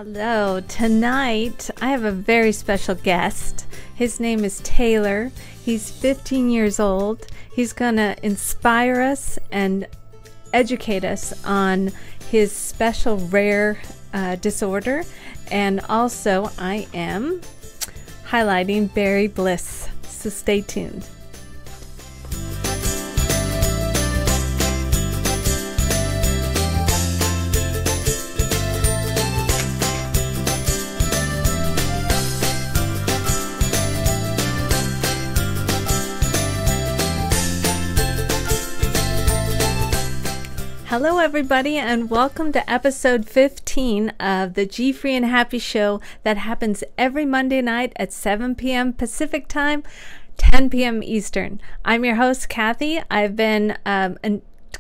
Hello. Tonight I have a very special guest. His name is Taylor. He's 15 years old. He's gonna inspire us and educate us on his special rare disorder, and also I am highlighting berry bliss, so stay tuned. Hello everybody, and welcome to episode 15 of the GFree and Happy show that happens every Monday night at 7 p.m. Pacific time, 10 p.m. Eastern. I'm your host, Kathy. I've been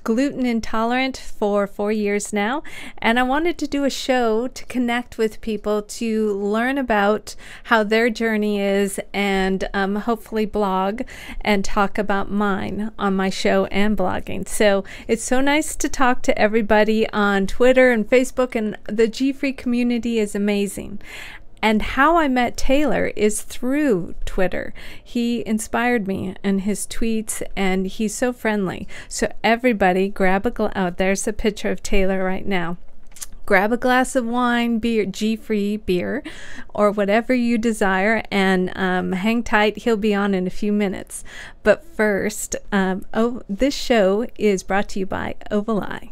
gluten intolerant for 4 years now, and I wanted to do a show to connect with people, to learn about how their journey is, and hopefully blog and talk about mine on my show and blogging. So it's so nice to talk to everybody on Twitter and Facebook, and the GFree community is amazing. And how I met Taylor is through Twitter. He inspired me in his tweets, and he's so friendly. So everybody grab a there's a picture of Taylor right now. Grab a glass of wine, beer, GFree beer, or whatever you desire, and hang tight. He'll be on in a few minutes. But first, this show is brought to you by Ovaleye.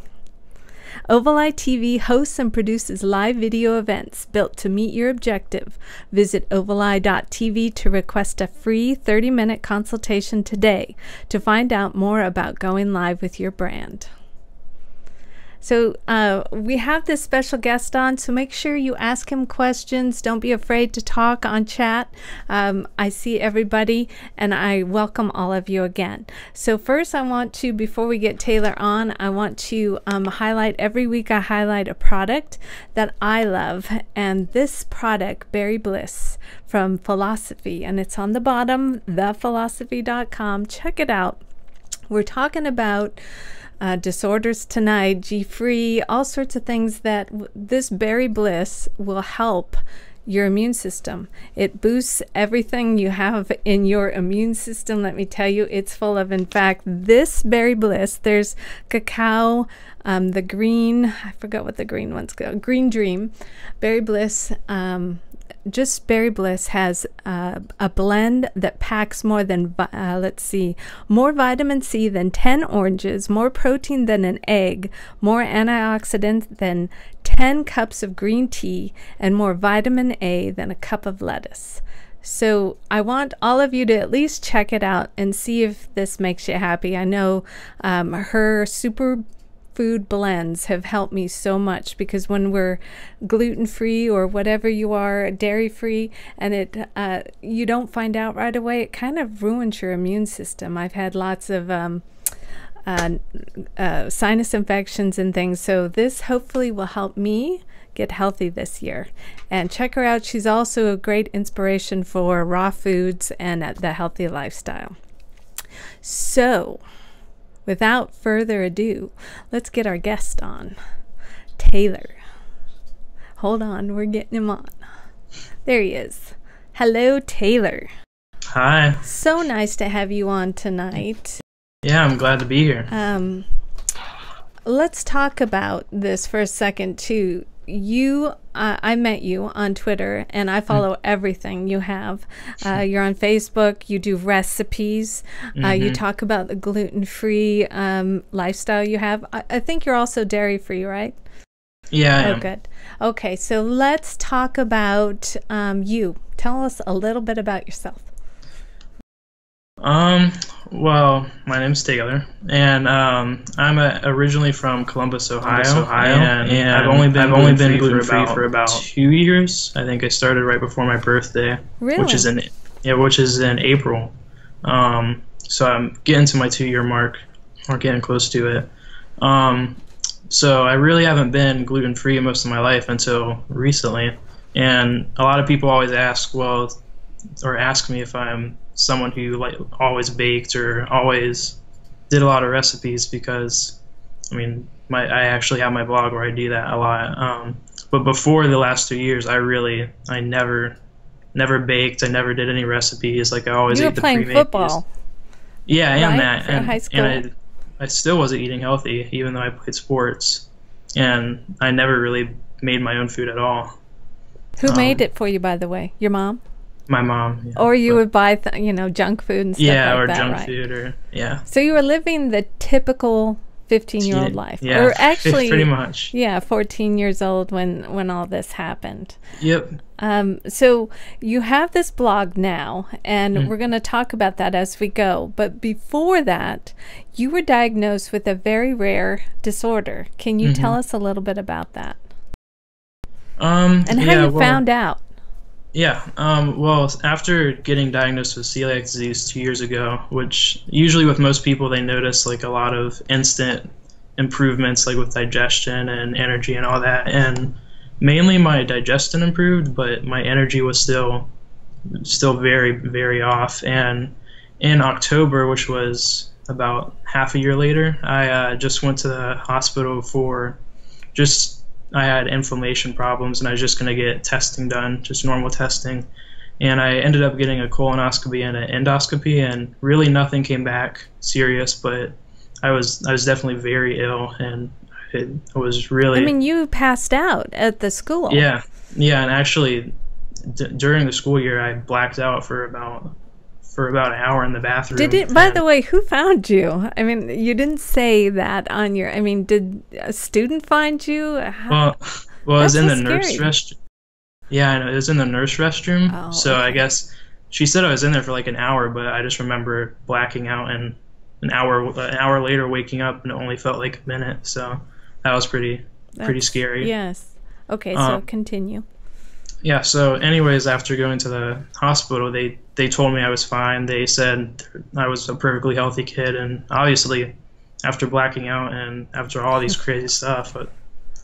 Ovaleye TV hosts and produces live video events built to meet your objective. Visit ovaleye.tv to request a free 30-minute consultation today to find out more about going live with your brand. So we have this special guest on, so make sure you ask him questions. Don't be afraid to talk on chat. I see everybody, and I welcome all of you again. So first I want to, before we get Taylor on, I want to highlight, every week I highlight a product that I love, and this product, Berry Bliss from Philosophy, and it's on the bottom, thephilosophy.com. Check it out. We're talking about disorders tonight, GFree, all sorts of things that this Berry Bliss will help your immune system. It boosts everything you have in your immune system. Let me tell you, it's full of, in fact, this Berry Bliss, there's cacao, the green, I forgot what the green one's called, Green Dream. Berry Bliss, just Berry Bliss has a blend that packs more than, more vitamin C than 10 oranges, more protein than an egg, more antioxidants than 10 cups of green tea, and more vitamin A than a cup of lettuce. So I want all of you to at least check it out and see if this makes you happy. I know her super food blends have helped me so much, because when we're gluten-free or whatever you are, dairy-free, and you don't find out right away, it kind of ruins your immune system. I've had lots of sinus infections and things, so this hopefully will help me get healthy this year. And check her out. She's also a great inspiration for raw foods and the healthy lifestyle. So without further ado, let's get our guest on, Taylor. Hold on, we're getting him on. There he is. Hello, Taylor. Hi. So nice to have you on tonight. Yeah, I'm glad to be here. Let's talk about this for a second, too. I met you on Twitter, and I follow everything you have. You're on Facebook, you do recipes, you talk about the gluten-free lifestyle you have. I think you're also dairy-free, right? Yeah, I am. Good. Okay, so let's talk about you. Tell us a little bit about yourself. Well, my name's Taylor, and I'm originally from Columbus, Ohio, and I've only been gluten-free for about 2 years. I think I started right before my birthday, really? which is in April. So I'm getting to my 2-year mark, or getting close to it. So I really haven't been gluten-free most of my life until recently, and a lot of people always ask me if I'm someone who always baked or always did a lot of recipes, because I mean I actually have my blog where I do that a lot, But before the last 2 years, I never baked. I never did any recipes. Like I always You were ate the playing pre-made football, meals. Yeah, I am right? that, For high school. and I still wasn't eating healthy, even though I played sports, and I never really made my own food at all. Who made Um, it for you, by the way? Your mom? my mom, yeah, Or you but would buy, junk food and stuff yeah, like or that, junk right? food, or yeah, So you were living the typical 15-year-old life. yeah, Or actually, pretty much. yeah, 14 years old when all this happened. Yep. So you have this blog now, and Mm. we're going to talk about that as we go. But before that, you were diagnosed with a very rare disorder. Can you tell us a little bit about that? And how you found out? Yeah. Well, after getting diagnosed with celiac disease 2 years ago, which usually with most people they notice like a lot of instant improvements, like with digestion and energy and all that, and mainly my digestion improved, but my energy was still very very off. And in October, which was about half a year later, I just went to the hospital for just I had inflammation problems, and I was just going to get testing done, just normal testing. And I ended up getting a colonoscopy and an endoscopy, and really nothing came back serious, but I was definitely very ill, and it was really. I mean, you passed out at the school. Yeah, yeah, and actually, during the school year, I blacked out for about an hour in the bathroom. Did it? By the way, who found you? I mean, you didn't say that on your. I mean, did a student find you? Well, it was in the so nurse scary. restroom. Yeah, I know, it was in the nurse restroom. Oh, so I okay. guess she said I was in there for like an hour, but I just remember blacking out, and an hour later waking up, and it only felt like a minute. So that was pretty scary. Yes. Okay, so Um, continue. Yeah, so anyways, after going to the hospital, they told me I was fine. They said I was a perfectly healthy kid, and obviously after blacking out and after all these crazy stuff,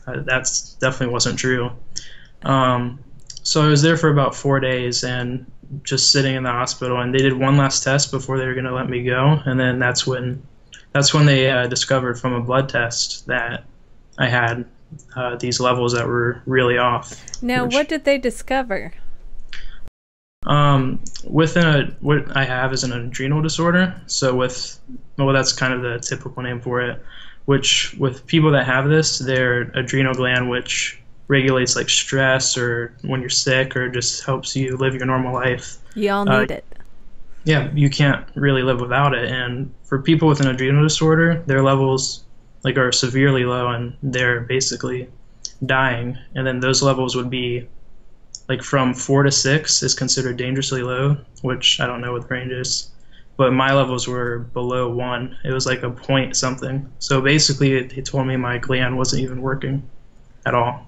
that's definitely wasn't true. So I was there for about 4 days and just sitting in the hospital, and they did one last test before they were going to let me go, and then that's when they discovered from a blood test that I had these levels that were really off. Now, what did they discover? What I have is an adrenal disorder. So that's kind of the typical name for it. Which with people that have this, their adrenal gland, which regulates like stress or when you're sick or just helps you live your normal life. You all need it. Yeah, you can't really live without it. And for people with an adrenal disorder, their levels like are severely low and they're basically dying. And then those levels would be like from 4 to 6 is considered dangerously low, which I don't know what the range is. But my levels were below 1. It was like a point something. So basically it told me my gland wasn't even working at all.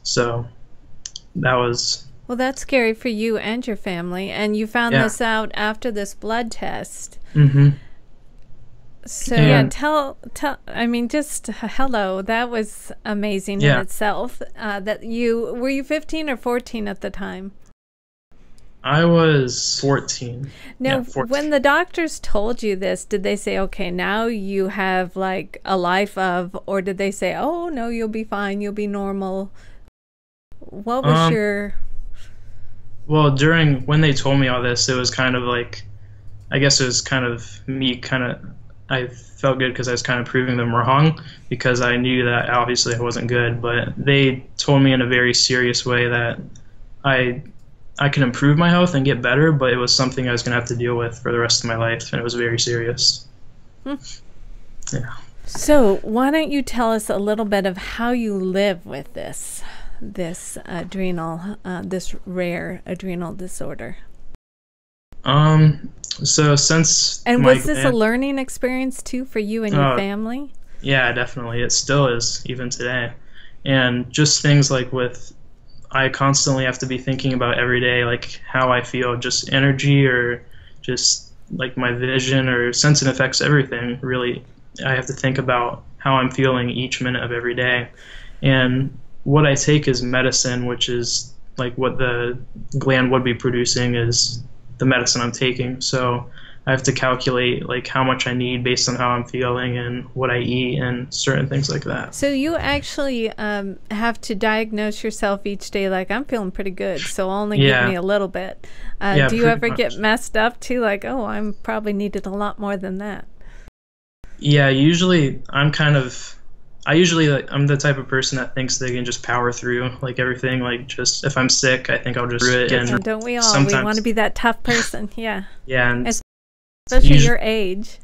So that was... Well, that's scary for you and your family. And you found this out after this blood test. Mm-hmm. So yeah, tell. I mean, just hello. That was amazing in itself. Were you 15 or 14 at the time? I was 14. Now, Yeah, 14. when the doctors told you this, did they say, "Okay, now you have like a life of," or did they say, "Oh no, you'll be fine, you'll be normal"? What was your? Well, when they told me all this, it was kind of like, I guess it was kind of me I felt good because I was kind of proving them wrong because I knew that obviously I wasn't good, but they told me in a very serious way that I can improve my health and get better, but it was something I was going to have to deal with for the rest of my life, and it was very serious. Yeah. So why don't you tell us a little bit of how you live with this rare adrenal disorder? So since was this a learning experience too for you and your family? Yeah, definitely. It still is, even today. And just things like I constantly have to be thinking about every day, like how I feel, just energy or just like my vision or sense, and affects everything. Really, I have to think about how I'm feeling each minute of every day. And what I take is medicine, which is like what the gland would be producing is the medicine I'm taking. So I I have to calculate like how much I need based on how I'm feeling and what I eat and certain things like that. So you actually have to diagnose yourself each day, like, I'm feeling pretty good, so only give me a little bit. Do you ever get messed up too, like, oh, I'm probably needed a lot more than that? Yeah, usually I'm the type of person that thinks they can just power through like everything. Like, just if I'm sick, I think I'll just do it. And don't we all? We want to be that tough person. Yeah. Yeah, and especially your age.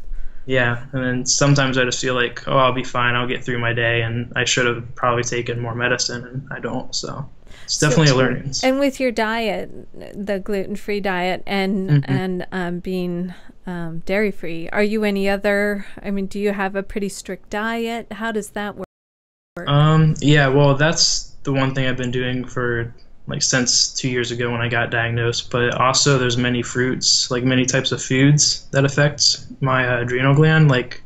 Yeah, and then sometimes I just feel like, oh, I'll be fine. I'll get through my day, and I should have probably taken more medicine, and I don't. So it's definitely a learning. And with your diet, the gluten-free diet, and being dairy-free, are you any other? I mean, do you have a pretty strict diet? How does that work? Yeah, well, that's the one thing I've been doing for like since 2 years ago when I got diagnosed. But also, there's many fruits, like many types of foods that affect my adrenal gland. Like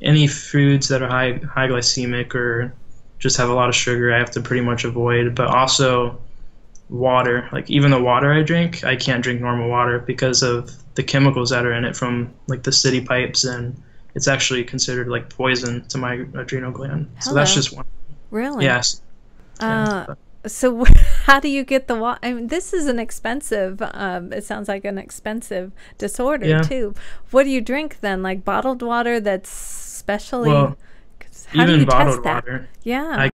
any foods that are high glycemic or just have a lot of sugar, I have to pretty much avoid. But also water, like even the water I drink, I can't drink normal water because of the chemicals that are in it from like the city pipes, and it's actually considered like poison to my adrenal gland. Hello. So that's just one. Really? Yes. So how do you get the water? I mean, this is an expensive, it sounds like an expensive disorder too. What do you drink then? Like bottled water that's specially, how even do you bottled test that? water. Yeah.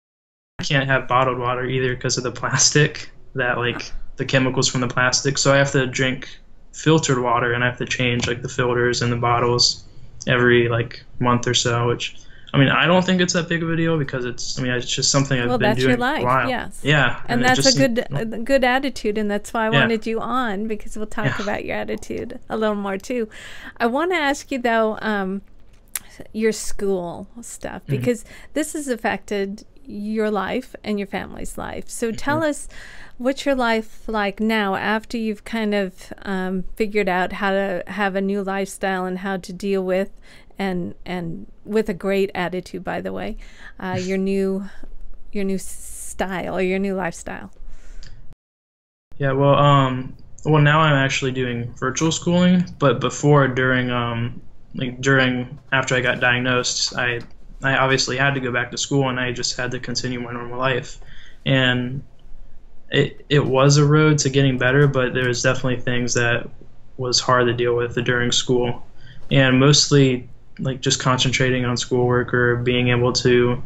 I can't have bottled water either because of the plastic, that like the chemicals from the plastic. So I have to drink filtered water, and I have to change like the filters and the bottles every like month or so, which, I mean, I don't think it's that big of a deal because it's just something I've been doing for a while. Yes. Yeah. And that's a good attitude, and that's why I wanted you on, because we'll talk about your attitude a little more too. I want to ask you though, your school stuff, because this has affected your life and your family's life. So tell us, what's your life like now after you've kind of figured out how to have a new lifestyle and how to deal with and with a great attitude, by the way, your new style or your new lifestyle? Yeah, well, now I'm actually doing virtual schooling, but before, after I got diagnosed, I obviously had to go back to school, and I just had to continue my normal life. And it was a road to getting better, but there's definitely things that was hard to deal with during school, and mostly like just concentrating on schoolwork or being able to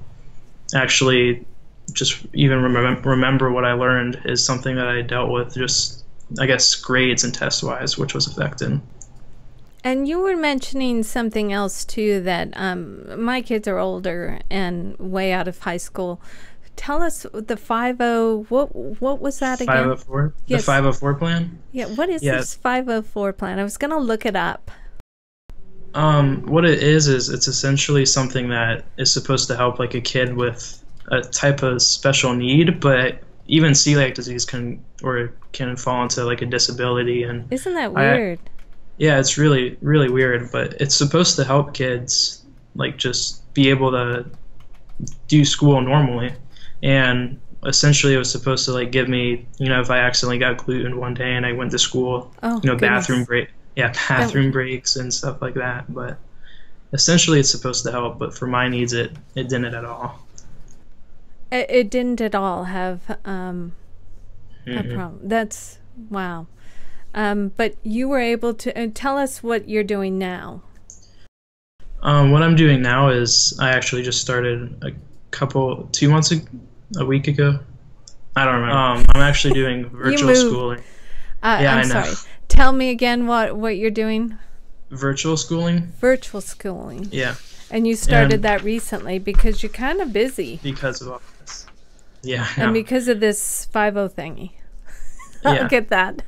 actually just even remember what I learned is something that I dealt with, just I guess grades and test wise, which was affected. And you were mentioning something else too, that my kids are older and way out of high school. Tell us the 50, what was that again? 504? Yes. The 504 plan? Yeah, what is this 504 plan? I was going to look it up. What it is it's essentially something that is supposed to help like a kid with a type of special need, but even celiac disease can fall into like a disability. And isn't that weird? Yeah, it's really, really weird, but it's supposed to help kids like just be able to do school normally. And essentially it was supposed to like give me, if I accidentally got gluten one day and I went to school, bathroom breaks and stuff like that. But essentially it's supposed to help, but for my needs it didn't at all. It didn't at all have a problem. That's wow. But you were able to tell us what you're doing now. What I'm doing now is I actually just started a week ago. I don't remember. I'm actually doing virtual schooling. I'm sorry. Tell me again what you're doing. Virtual schooling. Virtual schooling. Yeah. And you started that recently because you're kind of busy. Because of all this. Yeah. And because of this 50 thingy. Look at that.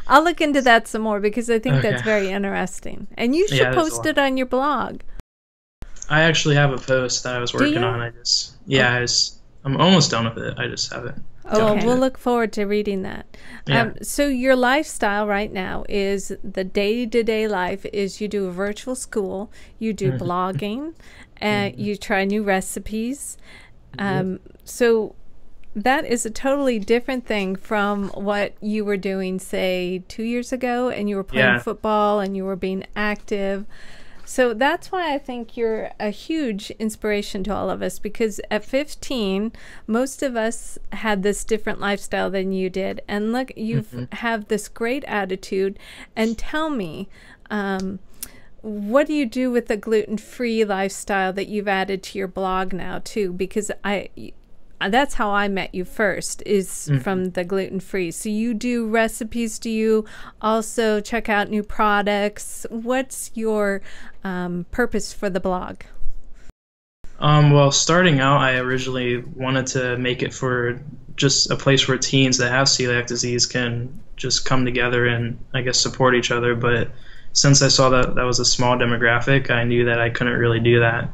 I'll look into that some more because I think that's very interesting. And you should post it on your blog. I actually have a post that I was working on. I'm almost done with it. I just haven't. Oh, we'll look forward to reading that. Yeah. So your lifestyle right now is the day-to-day life is you do a virtual school, you do blogging, and you try new recipes. So that is a totally different thing from what you were doing, say, 2 years ago, and you were playing football and you were being active. So that's why I think you're a huge inspiration to all of us, because at 15, most of us had this different lifestyle than you did. And look, you have this great attitude. And tell me, what do you do with the gluten-free lifestyle that you've added to your blog now too? Because that's how I met you first, is from the gluten-free. So you do recipes. Do you also check out new products? What's your purpose for the blog? Well, starting out, I originally wanted to make it for just a place where teens that have celiac disease can just come together and, I guess, support each other. But since I saw that that was a small demographic, I knew that I couldn't really do that.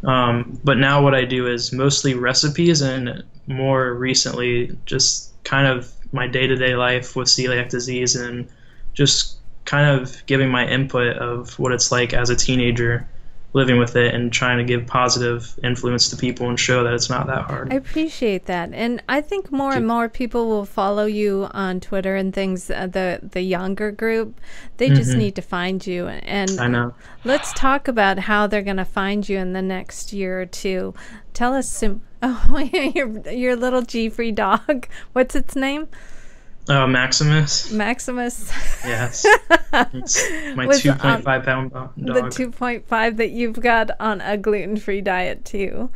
But now what I do is mostly recipes, and more recently just kind of my day-to-day life with celiac disease, and just kind of giving my input of what it's like as a teenager living with it, and trying to give positive influence to people and show that it's not that hard. I appreciate that. And I think more and more people will follow you on Twitter and things, the younger group. They just need to find you. And I know. Let's talk about how they're going to find you in the next year or two. Tell us some, your little GFree dog. What's its name? Maximus. Maximus. Yes. It's my 2.5-pound dog. The 2.5 that you've got on a gluten-free diet too,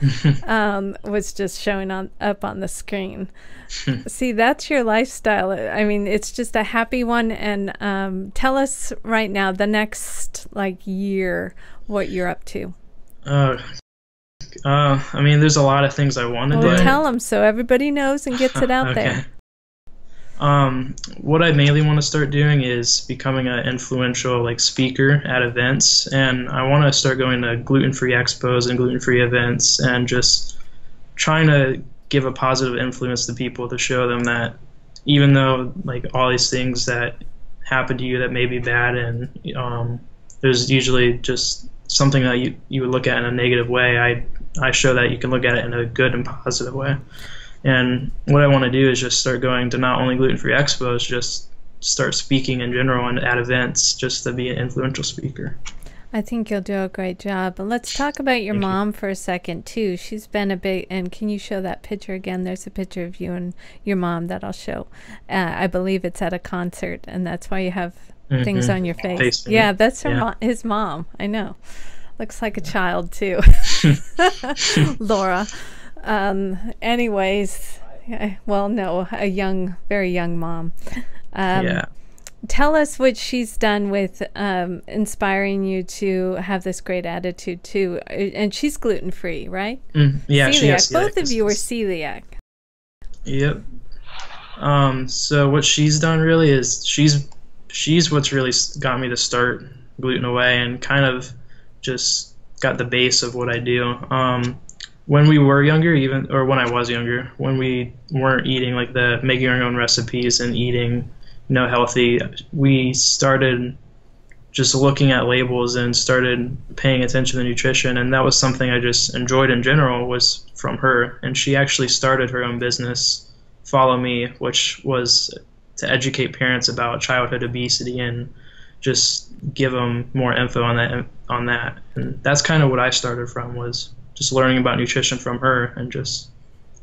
was just showing up on the screen. See, that's your lifestyle. I mean, it's just a happy one. And tell us right now, the next year, what you're up to. I mean, there's a lot of things I want to do. Tell them so everybody knows and gets it out there. What I mainly want to start doing is becoming an influential speaker at events, and I want to start going to gluten-free expos and gluten-free events, and just trying to give a positive influence to people, to show them that even though all these things that happen to you that may be bad, and there's usually just something that you would look at in a negative way, I show that you can look at it in a good and positive way. And what I want to do is just start going to not only gluten-free expos, just start speaking in general and at events, just to be an influential speaker. I think you'll do a great job. But let's talk about your mom for a second too. She's been a big, and can you show that picture again? There's a picture of you and your mom that I'll show. I believe it's at a concert, and that's why you have things on your face. Yeah, that's his mom. I know. Looks like a child too. Laura. Anyways, well, no, a very young mom. Tell us what she's done with inspiring you to have this great attitude too. And she's gluten-free, right? Yeah, she has celiac. Both of you are celiac. Yep. So what she's done really is she's what's really got me to start Gluten Away, and kind of just got the base of what I do. When we were younger, when I was younger, when we weren't eating making our own recipes and eating, healthy, we started just looking at labels and started paying attention to nutrition, and that was something I just enjoyed in general, was from her. And she actually started her own business, Follow Me, which was to educate parents about childhood obesity and just give them more info on that. And that's kind of what I started from, was just learning about nutrition from her and just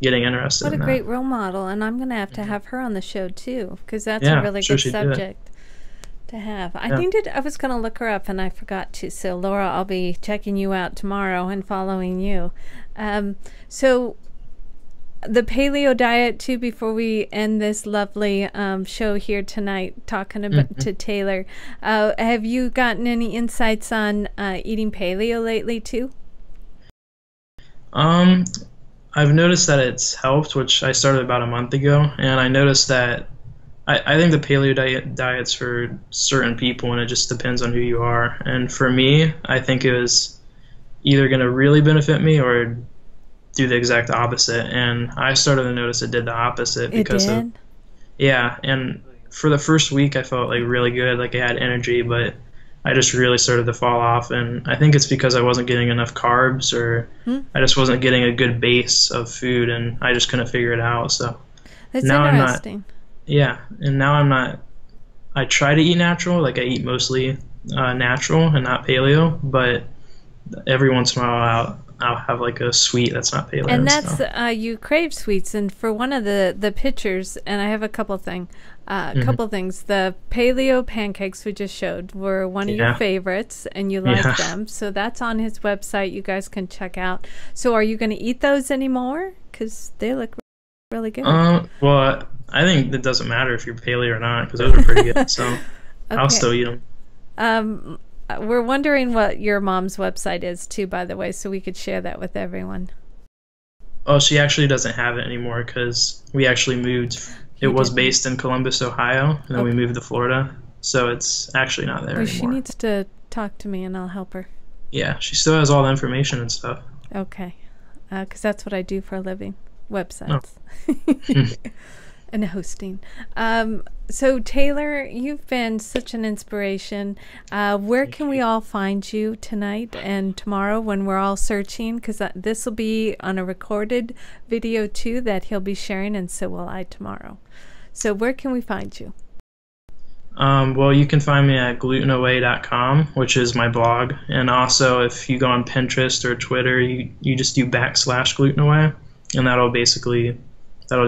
getting interested in that. What a great role model. And I'm going to have her on the show too, because that's a really good subject to have. I was going to look her up and I forgot to. So Laura, I'll be checking you out tomorrow and following you. So the paleo diet too, before we end this lovely show here tonight, talking about to Taylor, have you gotten any insights on eating paleo lately too? I've noticed that it's helped, which I started about a month ago, and I noticed that I think the paleo diet's for certain people, and it just depends on who you are. And for me, I think it was either going to really benefit me or do the exact opposite. And I started to notice it did the opposite because and for the first week I felt really good, I had energy, but I just really started to fall off, and I think it's because I wasn't getting enough carbs, or I just wasn't getting a good base of food, and I just couldn't figure it out. So That's now I'm not, interesting. yeah, and now I'm not. I try to eat natural, like I eat mostly natural and not paleo, but every once in a while I'll have like a sweet that's not paleo. And And that's stuff. you crave sweets, and for one of the pictures, and I have a couple things. The paleo pancakes we just showed were one of your Yeah, favorites, and you like yeah. them. So that's on his website. You guys can check out. So are you going to eat those anymore? Because they look really good. Well, I think it doesn't matter if you're paleo or not, because those are pretty good. So I'll Okay. still eat them. Um, we're wondering what your mom's website is too, by the way, so we could share that with everyone. Oh, she actually doesn't have it anymore because we actually moved. It You was did. based in Columbus, Ohio, and then we Okay. moved to Florida, so it's actually not there Well, she anymore. needs to talk to me, and I'll help her. Yeah, she still has all the information and stuff. Okay. Because that's what I do for a living, Oh. websites and hosting. So, Taylor, you've been such an inspiration. Where can we all find you tonight and tomorrow when we're all searching? Because this will be on a recorded video too that he'll be sharing, and so will I tomorrow. So, where can we find you? Well, you can find me at glutenaway.com, which is my blog, and also if you go on Pinterest or Twitter, you just do /glutenaway, and that'll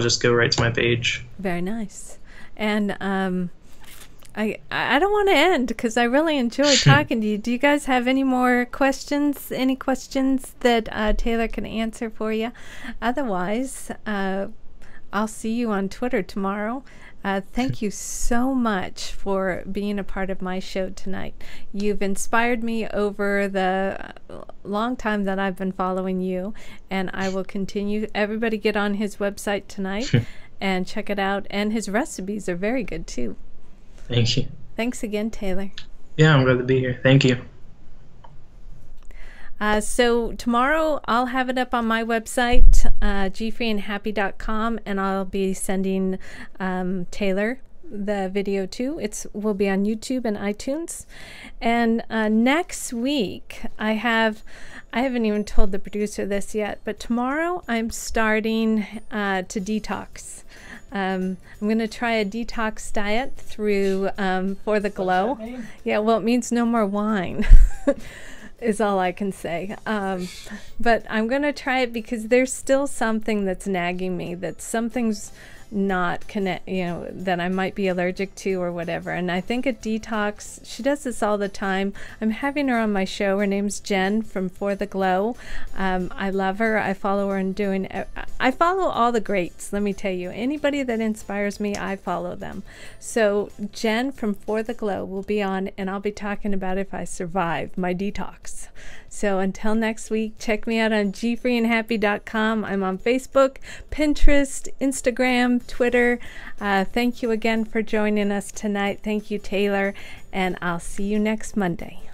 just go right to my page. Very nice. And I don't want to end because I really enjoyed talking to you. Do you guys have any more questions? Any questions that Taylor can answer for you? Otherwise, I'll see you on Twitter tomorrow. Thank you so much for being a part of my show tonight. You've inspired me over the long time that I've been following you, and I will continue. Everybody get on his website tonight and check it out. And his recipes are very good too. Thank you. Thanks again, Taylor. Yeah, I'm glad to be here. Thank you. So tomorrow I'll have it up on my website, GFreeandHappy.com, and I'll be sending Taylor the video too. It will be on YouTube and iTunes. And next week I haven't even told the producer this yet, but tomorrow I'm starting to detox. I'm going to try a detox diet through For the Glow. Yeah, well, it means no more wine. Is all I can say. But I'm going to try it because there's still something that's nagging me, that something's not that I might be allergic to or whatever. And I think a detox, she does this all the time. I'm having her on my show. Her name's Jen from For the Glow. I love her. I follow her and I follow all the greats. Let me tell you, anybody that inspires me, I follow them. So Jen from For the Glow will be on, and I'll be talking about if I survive my detox. So until next week, check me out on GFreeandHappy.com. I'm on Facebook, Pinterest, Instagram, Twitter. Thank you again for joining us tonight. Thank you, Taylor, and I'll see you next Monday.